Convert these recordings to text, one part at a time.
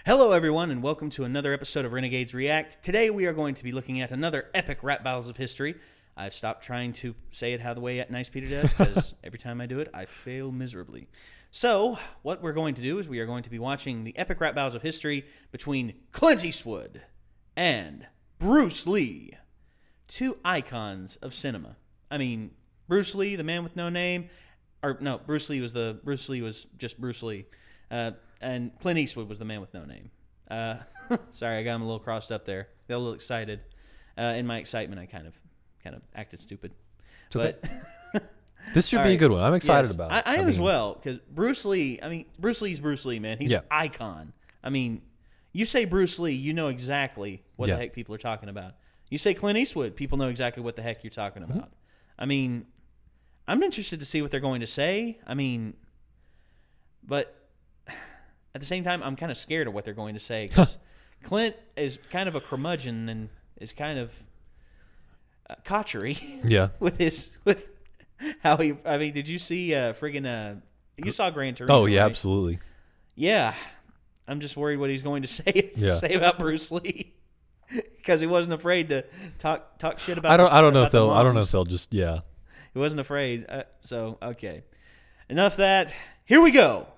Hello, everyone, and welcome to another episode of Renegades React. Today, we are going to be looking at another epic rap battles of history. I've stopped trying to say it how the way Nice Peter does, because every time I do it, I fail miserably. So, what we're going to do is we are going to be watching the epic rap battles of history between Clint Eastwood and Bruce Lee, two icons of cinema. I mean, Bruce Lee, the man with no name, Bruce Lee was just Bruce Lee. And Clint Eastwood was the man with no name. Sorry, I got him a little crossed up there. Got a little excited. In my excitement, I kind of acted stupid. But this should be a good one. I'm excited about it. I am as well, because Bruce Lee. I mean, Bruce Lee's Bruce Lee, man. He's an icon. I mean, you say Bruce Lee, you know exactly what the heck people are talking about. You say Clint Eastwood, people know exactly what the heck you're talking about. Mm-hmm. I mean, I'm interested to see what they're going to say. I mean, but at the same time, I'm kind of scared of what they're going to say, because Clint is kind of a curmudgeon and is kind of cotchery. Yeah. with how he. I mean, did you see you saw Gran Torino? Oh yeah, right? Absolutely. Yeah, I'm just worried what he's going to say about Bruce Lee, because he wasn't afraid to talk shit about. I don't know if they'll just He wasn't afraid. So okay, enough that. Here we go.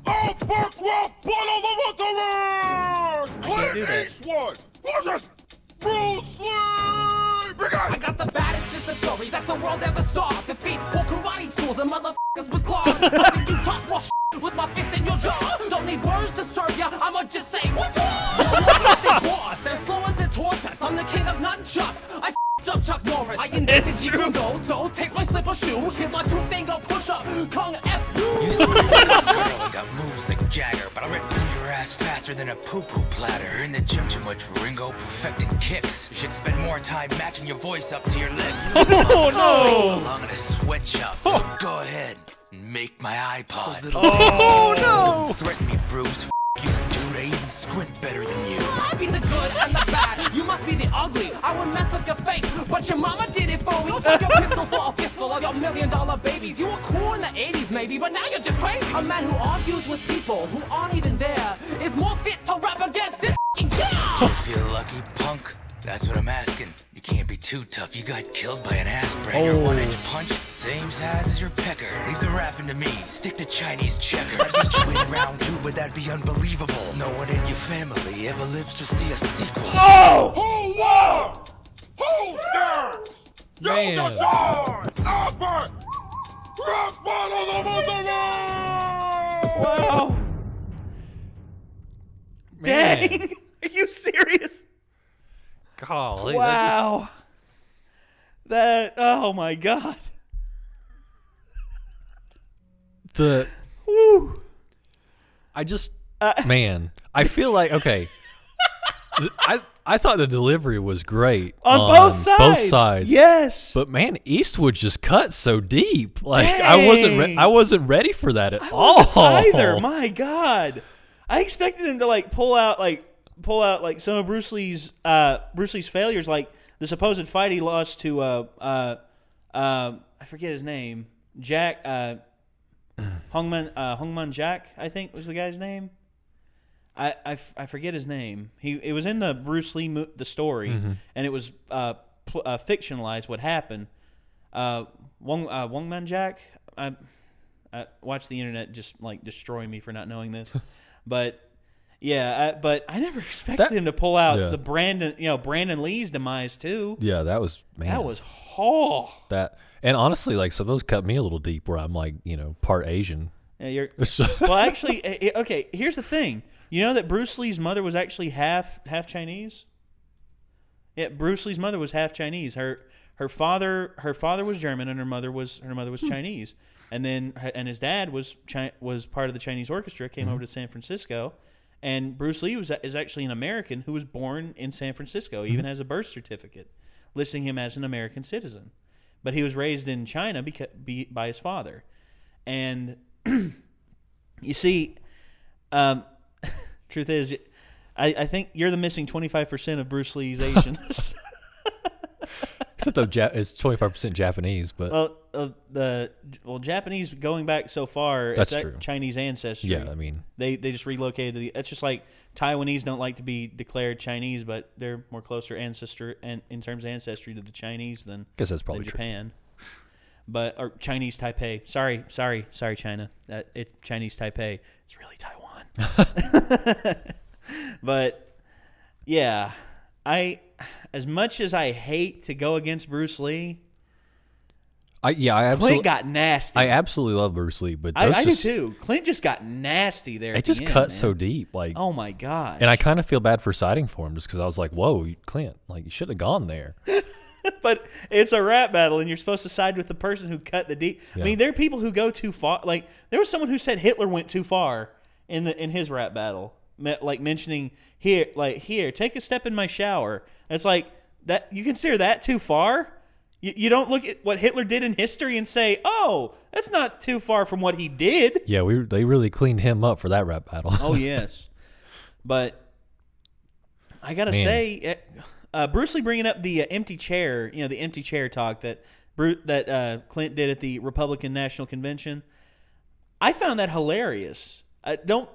I'll bankrupt all over the world! Clint Eastwood versus Bruce Lee! Begin! I got the baddest fist of fury that the world ever saw. Defeat whole karate schools and motherfuckers with claws. You talk more with my fist in your jaw. Don't need words to serve ya, I'ma just say what's wrong. Boss, they're slow as a tortoise. I'm the king of nunchucks. I up Chuck Norris. I invented Jindo, so take my slipper shoe. Here's my two-finger push-up. Kung F you. You see, I got moves like Jagger, but I'll rip through your ass faster than a poo-poo platter. You're in the gym too much, Ringo, perfecting kicks. You should spend more time matching your voice up to your lips. Oh no! I'm gonna switch up, so go ahead and make my iPod. Oh no! Threaten me, Bruce. You, dude, I even squint better than you. I be the good and the bad. You must be the ugly. I would mess up your face, but your mama did it for me. Took your pistol for a fistful of your $1 million babies. You were cool in the 80s, maybe, but now you're just crazy. A man who argues with people who aren't even there is more fit to rap against this f***ing chair. You feel lucky, punk? That's what I'm asking. You can't be too tough. You got killed by an ass breaker. 1-inch punch, same size as your pecker. Leave the rapping to me. Stick to Chinese checkers. I'd beat you in round 2, but that'd be unbelievable. No one in your family ever lives to see a sequel. Oh! Who won? Who's next? Man. You decide! Epic! Rap battle of the world! Wow! Man. Dang! Are you serious? Golly, Wow! Oh my God! Woo! Man, I feel like I thought the delivery was great on both sides. Both sides, yes. But man, Eastwood just cut so deep. Like Dang. I wasn't ready for that at I all. wasn't either. My God, I expected him to pull out some of Bruce Lee's failures, like the supposed fight he lost to I forget his name, Jack Hongman Jack, I think was the guy's name. I forget his name. It was in the Bruce Lee the story, and it was fictionalized what happened. Hongman Jack. I watch the internet just destroy me for not knowing this, but. Yeah, but I never expected him to pull out the Brandon Lee's demise too. Yeah, that was that. And honestly, some of those cut me a little deep, where I'm part Asian. Yeah, well, actually, okay. Here's the thing. You know that Bruce Lee's mother was actually half Chinese. Yeah, Bruce Lee's mother was half Chinese. Her father was German, and her mother was Chinese. And then his dad was part of the Chinese orchestra. Came over to San Francisco. And Bruce Lee is actually an American who was born in San Francisco, even has a birth certificate listing him as an American citizen. But he was raised in China by his father. And you see, truth is, I think you're the missing 25% of Bruce Lee's Asians. Except though it's 25% Japanese, but Japanese going back so far. That's it's true. Chinese ancestry. yeah, I mean, They just relocated to the. It's just like Taiwanese don't like to be declared Chinese, but they're more closer ancestor and in terms of ancestry to the Chinese than I guess that's probably than true. Japan. But or Chinese Taipei. Sorry, China. Chinese Taipei. It's really Taiwan. But yeah, as much as I hate to go against Bruce Lee, I absolutely Clint got nasty. I absolutely love Bruce Lee, but I do just, too. Clint just got nasty there. It at just the end, cut man. so deep, like. Oh my gosh. And I kind of feel bad for siding for him just because I was like, "Whoa, Clint, like you shouldn't have gone there." But it's a rap battle, and you're supposed to side with the person who cut the deep. Yeah. I mean, there are people who go too far. Like there was someone who said Hitler went too far in his rap battle, like mentioning here, take a step in my shower. It's like that. You consider that too far? You don't look at what Hitler did in history and say, "Oh, that's not too far from what he did." Yeah, they really cleaned him up for that rap battle. Oh yes, but I gotta Man. say, Bruce Lee bringing up the empty chair, the empty chair talk that Clint did at the Republican National Convention. I found that hilarious. I don't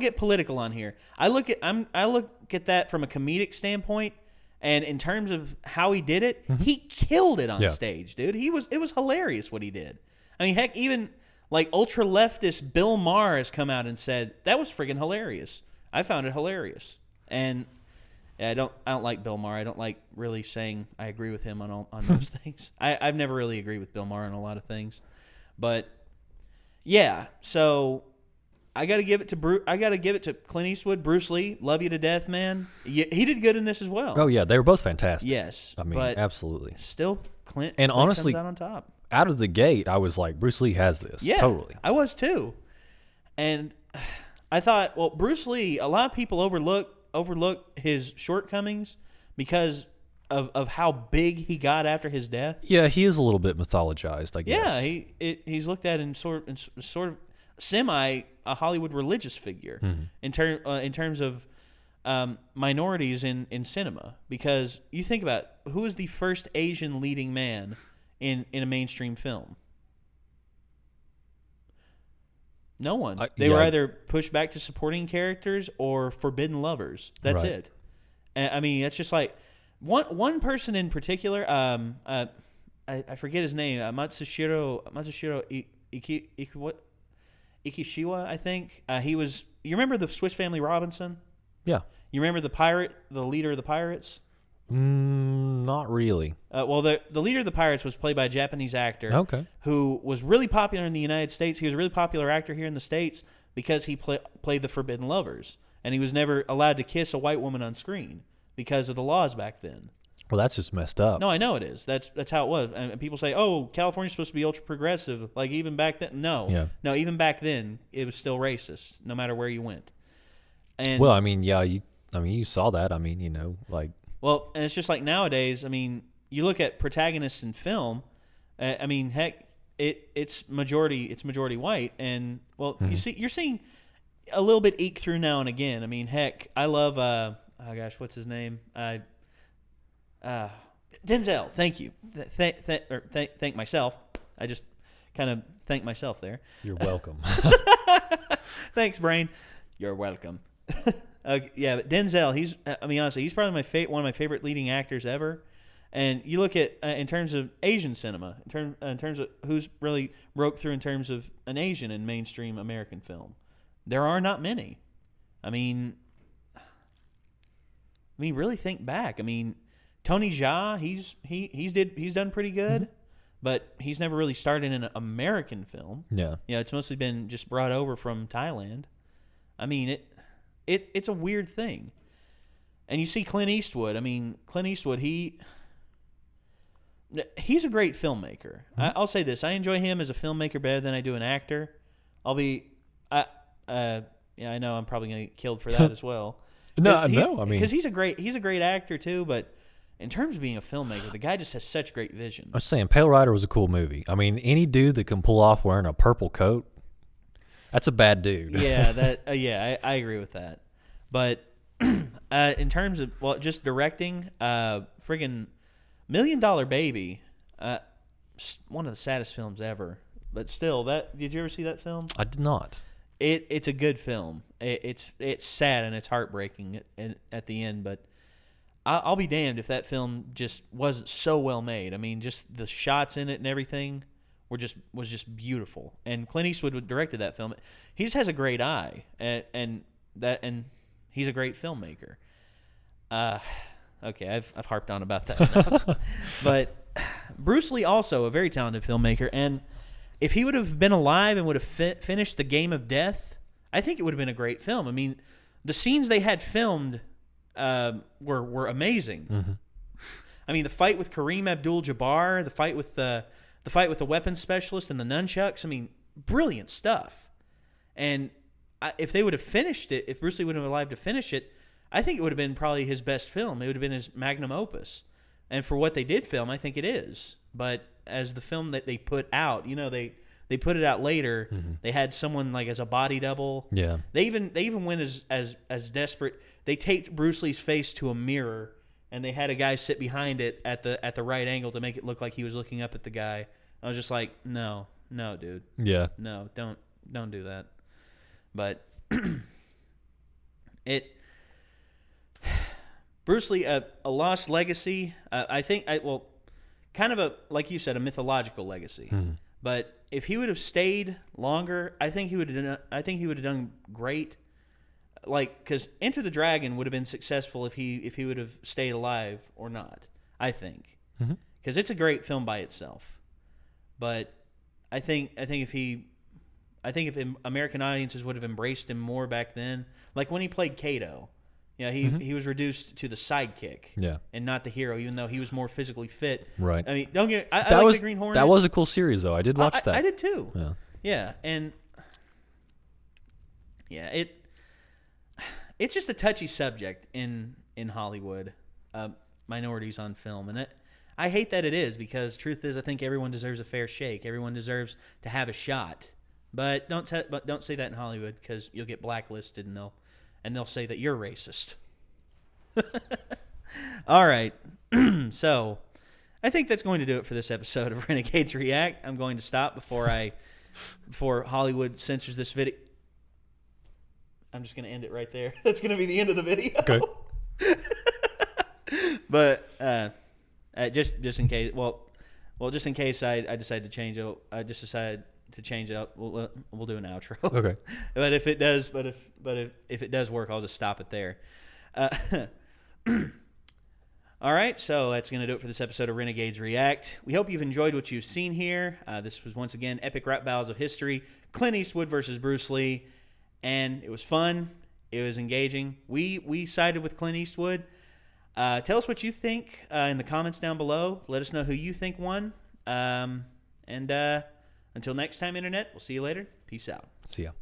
get political on here. I look at that from a comedic standpoint, and in terms of how he did it, he killed it on Yeah. stage, dude. It was hilarious what he did. I mean, heck, even like ultra leftist Bill Maher has come out and said that was friggin' hilarious. I found it hilarious, and I don't like Bill Maher. I don't like really saying I agree with him on those things. I've never really agreed with Bill Maher on a lot of things, but yeah. So I got to give it to Clint Eastwood, Bruce Lee. Love you to death, man. He did good in this as well. Oh yeah, they were both fantastic. Yes, I mean, but absolutely. still, Clint. And Clint honestly, comes out on top. Out of the gate, I was like, Bruce Lee has this. Yeah, Totally. I was too, and I thought, well, Bruce Lee. A lot of people overlook his shortcomings because of how big he got after his death. Yeah, he is a little bit mythologized, I guess. Yeah, he's looked at in sort of semi a Hollywood religious figure in terms of minorities in cinema, because you think about who was the first Asian leading man in a mainstream film. No one. They were either pushed back to supporting characters or forbidden lovers. That's Right. it. I mean, that's just like one person in particular. I forget his name. Matsushiro Ikishiwa, I think. He was. You remember the Swiss Family Robinson? Yeah. You remember the leader of the pirates? Not really. Well, the leader of the pirates was played by a Japanese actor. Okay. Who was really popular in the United States. He was a really popular actor here in the States because he played the forbidden lovers, and he was never allowed to kiss a white woman on screen because of the laws back then. Well, that's just messed up. No, I know it is. That's how it was. And people say, "Oh, California's supposed to be ultra progressive." Like even back then, no, even back then it was still racist, no matter where you went. And well, I mean, yeah, you saw that. I mean, well, and it's just like nowadays. I mean, you look at protagonists in film. I mean, heck, it's majority white, and well, you're seeing a little bit eke through now and again. I mean, heck, I love oh gosh, what's his name? Denzel. Thank you. Thank myself. I just kind of thank myself there. You're welcome. Thanks, brain. You're welcome. Yeah, but Denzel, honestly, he's probably one of my favorite leading actors ever. And you look at in terms of Asian cinema, in terms of who's really broke through in terms of an Asian in mainstream American film, there are not many. I mean, really think back. I mean, Tony Jaa, he's done pretty good, but he's never really starred in an American film. Yeah. Yeah, it's mostly been just brought over from Thailand. I mean, it's a weird thing. And you see Clint Eastwood. I mean, Clint Eastwood, he's a great filmmaker. I'll say this: I enjoy him as a filmmaker better than I do an actor. I know I'm probably gonna get killed for that as well. No, I mean, because he's a great actor too. But in terms of being a filmmaker, the guy just has such great vision. I was saying, Pale Rider was a cool movie. I mean, any dude that can pull off wearing a purple coat, that's a bad dude. Yeah, I agree with that. But in terms of just directing, friggin' $1 Million Baby, one of the saddest films ever. But still, did you ever see that film? I did not. It's a good film. It's sad and it's heartbreaking at the end, but I'll be damned if that film just wasn't so well made. I mean, just the shots in it and everything was just beautiful. And Clint Eastwood directed that film. He just has a great eye, and he's a great filmmaker. Okay, I've harped on about that enough. But Bruce Lee also a very talented filmmaker, and if he would have been alive and would have finished The Game of Death, I think it would have been a great film. I mean, the scenes they had filmed were amazing. Mm-hmm. I mean, the fight with Kareem Abdul-Jabbar, the fight with the weapons specialist and the nunchucks. I mean, brilliant stuff. And if they would have finished it, if Bruce Lee would have been alive to finish it, I think it would have been probably his best film. It would have been his magnum opus. And for what they did film, I think it is. But as the film that they put out, they put it out later. Mm-hmm. They had someone like as a body double. Yeah. They even went as desperate. They taped Bruce Lee's face to a mirror, and they had a guy sit behind it at the right angle to make it look like he was looking up at the guy. I was just like, no, dude. Yeah. No, don't do that. But Bruce Lee, a lost legacy. I think, kind of like you said, a mythological legacy. Mm-hmm. But if he would have stayed longer, I think he would have done great. Like, because Enter the Dragon would have been successful if he would have stayed alive or not. I think, because it's a great film by itself. But I think if American audiences would have embraced him more back then, like when he played Kato. Yeah, he was reduced to the sidekick, and not the hero, even though he was more physically fit. Right. I mean, I like the Green Hornet. That was a cool series, though. I did watch that. I did too. Yeah. Yeah, and it's just a touchy subject in Hollywood, minorities on film, and I hate that it is, because truth is, I think everyone deserves a fair shake. Everyone deserves to have a shot, but don't say that in Hollywood, because you'll get blacklisted and they'll say that you're racist. All right. So I think that's going to do it for this episode of Renegades React. I'm going to stop before Hollywood censors this video. I'm just going to end it right there. That's going to be the end of the video. Okay. But just in case, just in case I decide to change it, I just decided to change it up. We'll do an outro. Okay. But if it does work, I'll just stop it there. All right, so that's going to do it for this episode of Renegades React. We hope you've enjoyed what you've seen here. This was once again epic rap battles of history: Clint Eastwood versus Bruce Lee, and it was fun. It was engaging. We sided with Clint Eastwood. Tell us what you think in the comments down below. Let us know who you think won. Until next time, Internet, we'll see you later. Peace out. See ya.